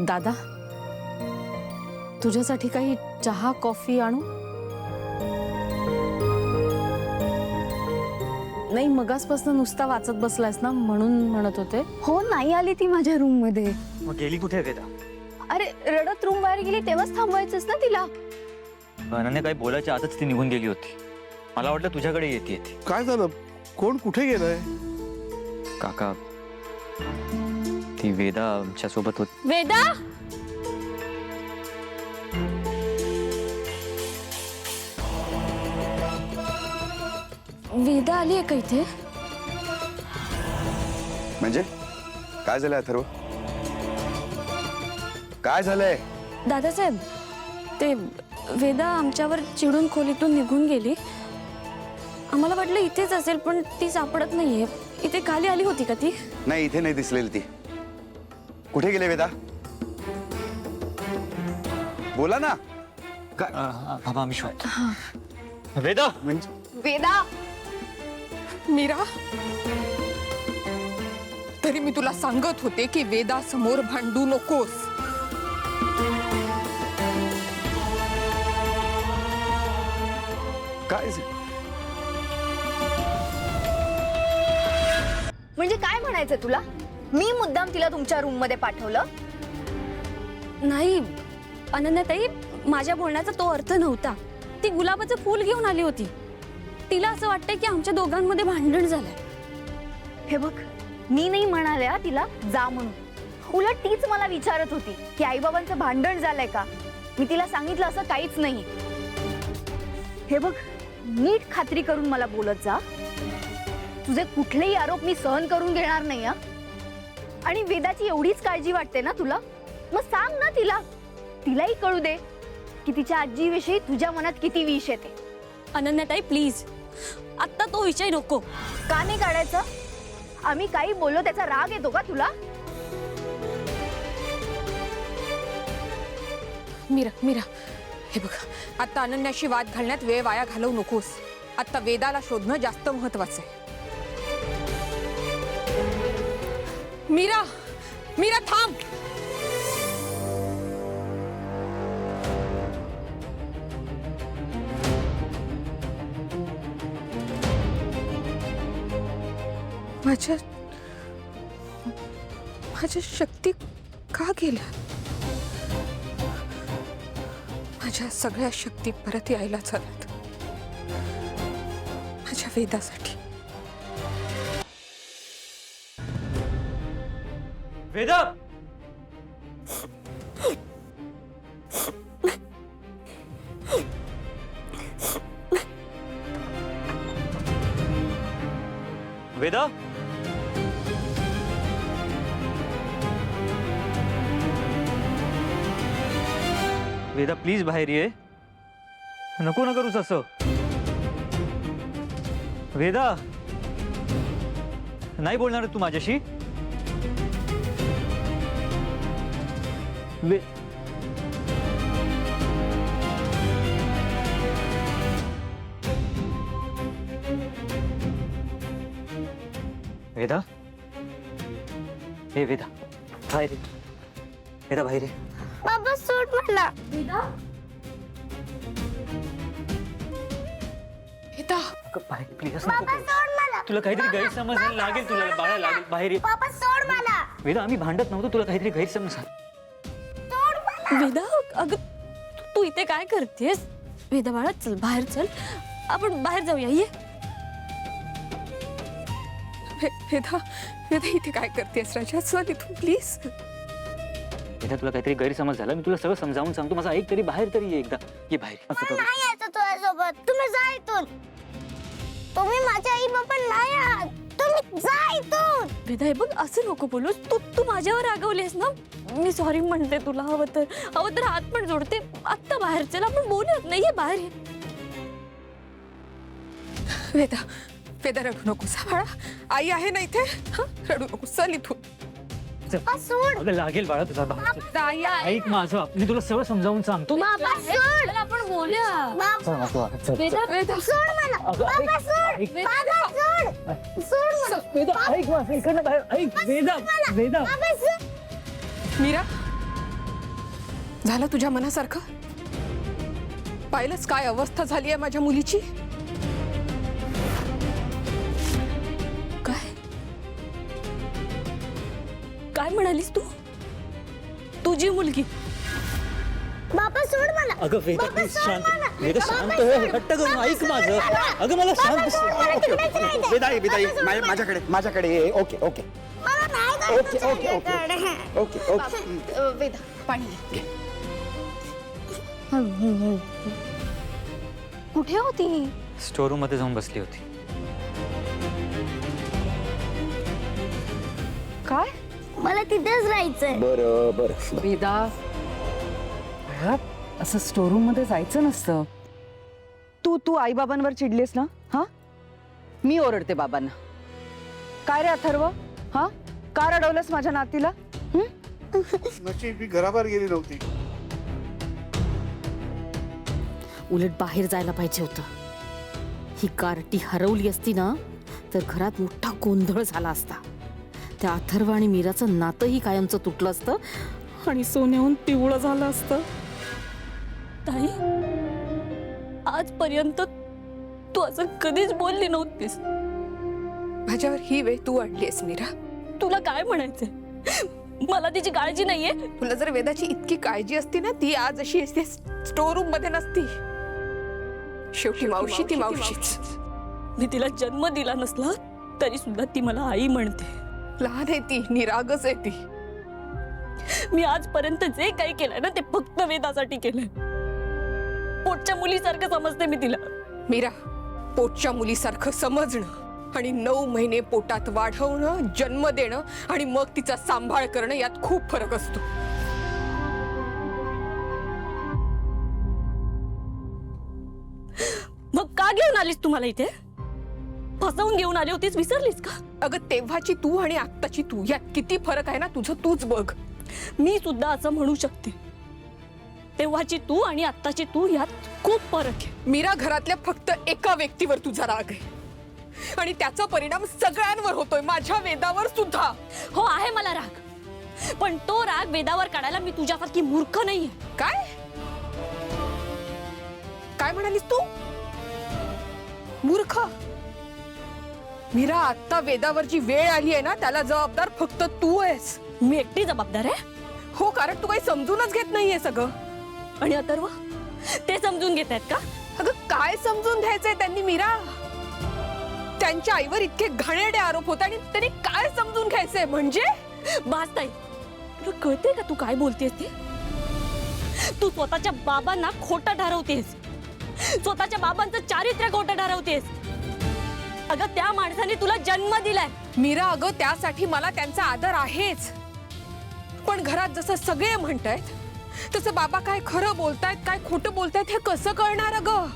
दादा, तुझ्यासाठी काही चहा कॉफी आणू? नाही, मगासपासून नुसता वाचत बसलायस ना, म्हणून म्हणत होते. हो, नाही आली ती माझ्या रूम मध्ये. मग गेली कुठे वेदा? अरे रडत रूम बाहेर गेली तेव्हाच थांबवायचंच ना तिला. अनन्या काही बोलायच्या आतच ती निघून गेली होती. मला वाटलं तुझ्याकडे येते ती. काय झालं? कोण कुठे गेलंय? काका, ती वेदा आमच्या सोबत होती. वेदा, वेदा आली आहे का इथे? म्हणजे काय झालंय अथर्व? काय झालंय? दादासाहेब, ते वेदा आमच्यावर चिडून खोलीतून निघून गेली. आम्हाला वाटलं इथेच असेल, पण ती सापडत नाहीये. इथे खाली आली होती का ती? नाही, इथे नाही दिसलेली ती. कुठे गेले वेदा? बोला ना. काय बाबा आम्ही शोध. वेदा, म्हणजे वेदा, मीरा, तरी मी तुला सांगत होते की वेदा समोर भांडू नकोस. काय म्हणजे काय म्हणायचं तुला? मी मुद्दाम तिला तुमच्या रूम मध्ये पाठवलं? नाही अनन्याताई, माझ्या बोलण्याचा तो अर्थ नव्हता. ती गुलाबाचं फूल घेऊन आली होती. तिला असं वाटतंय की आमच्या दोघांमध्ये भांडण झालंय. हे बघ, मी नाही म्हणाल्या तिला जा म्हणून. उलट तीच मला विचारत होती की आईबाबांचं भांडण झालंय का. मी तिला सांगितलं असं काहीच नाही. हे बघ, नीट खात्री करून मला बोलत जा. तुझे कुठलेही आरोप मी सहन करून घेणार नाही. आणि वेदाची एवढीच काळजी वाटते ना तुला, मग सांग ना तिला. तिलाही कळू दे की तिच्या आजीविषयी तुझ्या मनात किती विष येते. अनन्याताई प्लीज, आता तो विषय नको. का नाही काढायचं? आम्ही काही बोललो त्याचा राग येतो का तुला? मीरा, मीरा, हे बघ, आता अनन्याशी वाद घालण्यात वेळ वाया घालवू नकोस. आता वेदाला शोधणं जास्त महत्वाचं आहे. मीरा, मीरा थांब. माझ्या शक्ती का गेल्या? माझ्या सगळ्या शक्ती परत यायला चालत माझ्या वेदासाठी. वेदा, वेदा, वेदा प्लीज बाहेर ये. नको ना करूस असं. वेदा, नाही बोलणार तू माझ्याशी? वेदा, हे वेदा बाहेर ये. वेदा बाहेर ये. बाबा सोड मला. वेदा, बाहेर प्लीज. तुला काहीतरी गैरसमज लागेल. तुला बाळा लागेल. बाहेर ये. बाबा सोड मला. वेदा, आम्ही भांडत नव्हतो. तुला काहीतरी गैरसमज झाला. वेदा, अगं तू इथे काय करतेस? वेदा बाळा, चल बाहेर, चल आपण बाहेर जाऊया. ये. वेदा, वेदा इथे काय करतेस? राजा चल इथून प्लीज. वेदा, तुला काहीतरी गैरसमज झाला. मी तुला सगळं समजावून सांगतो. माझा ऐक तरी, बाहेर तरी ये एकदा. ये बाहेर. असं करू. नाही यायचं तुझ्यासोबत. तुम्ही जा इथून. तुम्ही माझ्या आई बाबा नाही आहात. तुम्ही जा इथून. वेदा, हे बघ, असं नको बोलूस. तू माझ्यावर रागवलीस ना. मी सॉरी म्हणते तुला. हवं तर हात पण जोडते. आत्ता बाहेर चल, आपण बोलूयात. नाहीये बाहेर ये. वेदा, वेदा रडू नकोस बाळा. आई आहे ना इथे. रडू नकोस. चल इथून. सोड. अगं लागेल बाळा तुझा भाऊ. आई आहे. ऐक माझं. मी तुला सगळं समजावून सांगतो. बाबा सोड. चल आपण बोलूया. बाबा वेदा, वेदा सोड मला. अगं बाबा सोड बाबा सोड सोड मला. वेदा ऐक माझं इकडनं बाहेर ऐक वेदा वेदा बाबा सोड. मीरा, झालं तुझ्या मनासारखं? पाहिलंच काय अवस्था झाली आहे माझ्या मुलीची? काय काय म्हणालीस तू? तुझी मुलगी? बाबा सोड मला. अगं वेदा बाबा, प्लीज सोड शांत मला. वेदा बाबा, शांत सोड. हो हट्ट करून ऐक माझं अगं मला बाबा, सोड मला. शांत तिकडेच राहायचंय. वेदाई वेदाई बाबा, सोड मला. माझ्याकडे ये. ओके ओके मला नाही जायचं ओके, ओके, ओके. तुझ्याकडे. ओके ओके वेदा, पाणी घे. कुठे होती? स्टोर रूम मध्ये जाऊन बसली होती. काय मला तिथेच राहायचंय. बरं वेदा असं स्टोरूम मध्ये जायचं नसतं. तू आई बाबांवर चिडलीस ना? हा, मी ओरडते बाबांना. काय रे अथर्व, हा का रडवलंस माझ्या नातीला? नशीब मी घराबाहेर गेली नव्हती. उलट बाहेर जायला पाहिजे होतं. ही कार्टी हरवली असती ना तर घरात मोठा गोंधळ झाला असता. त्या अथर्व आणि मीराचं नातंही कायमचं तुटलं असतं आणि सोन्याहून पिवळं झालं असतं. ताई, आजपर्यंत तू असं कधीच बोलली नव्हतीस. माझ्यावर ही वेळ तू आणलीस मीरा. तुला काय म्हणायचंय? मला तिची काळजी नाहीये? तुला जर वेदाची इतकी काळजी असती ना, ती आज अशी असते स्टोर रूम मध्ये नसती. शेवटी मावशी ती मावशीच. मी तिला जन्म दिला नसला तरी सुद्धा ती मला आई म्हणते. लहान आहे ती, निरागस आहे ती. मी आजपर्यंत जे काही केलंय ना ते फक्त वेदासाठी केलंय. पोटच्या मुलीसारखं समजते मी तिला. मीरा, पोटच्या मुलीसारखं समजणं आणि 9 महिने पोटात वाढवणं, जन्म देणं आणि मग तिचा सांभाळ करणं यात खूप फरक असतो. मग का घेऊन आलीस तुम्हाला इथे? फसवून घेऊन आली होतीस, विसरलीस का? अगं तेव्हाची तू आणि आत्ताची तू यात किती फरक आहे ना, तुझं तूच बघ. मी सुद्धा असं म्हणू शकते. तेव्हाची तू आणि आत्ताची तू यात खूप फरक आहे. मीरा, घरातल्या फक्त एका व्यक्तीवर तुझा राग आहे आणि त्याचा परिणाम सगळ्यांवर होतोय, माझ्या वेदावर सुद्धा. हो, आहे मला राग, पण तो राग वेदावर काढायला मी तुझ्यासारखी मूर्ख नाहीये. काय काय म्हणालीस तू? मूर्ख? मीरा, आता वेदावर जी वेळ आली आहे ना त्याला जबाबदार फक्त तू आहेस. मी एकटी जबाबदार आहे? हो, कारण तू काही समजूनच घेत नाहीये सगळं. आणि अथर्व ते समजून घेत आहेत का? अगं काय समजून घ्यायचंय त्यांनी मीरा? त्यांच्या आईवर इतके घाणेरडे आरोप होते आणि त्यांनी काय समजून घ्यायचंय? म्हणजे बास ताई, तुला कळते का तू काय बोलतेस ते? तू स्वतःच्या बाबांना खोटं ठरवतेस, स्वतःच्या बाबांचं चारित्र्य खोटं ठरवतेस. अगं त्या माणसाने तुला जन्म दिलाय. मीरा, अगं त्यासाठी मला त्यांचा आदर आहेच, पण घरात जसं सगळे म्हणतायत तसं बाबा काय खरं बोलतायत काय खोटं बोलतायत हे कसं कळणार अगं?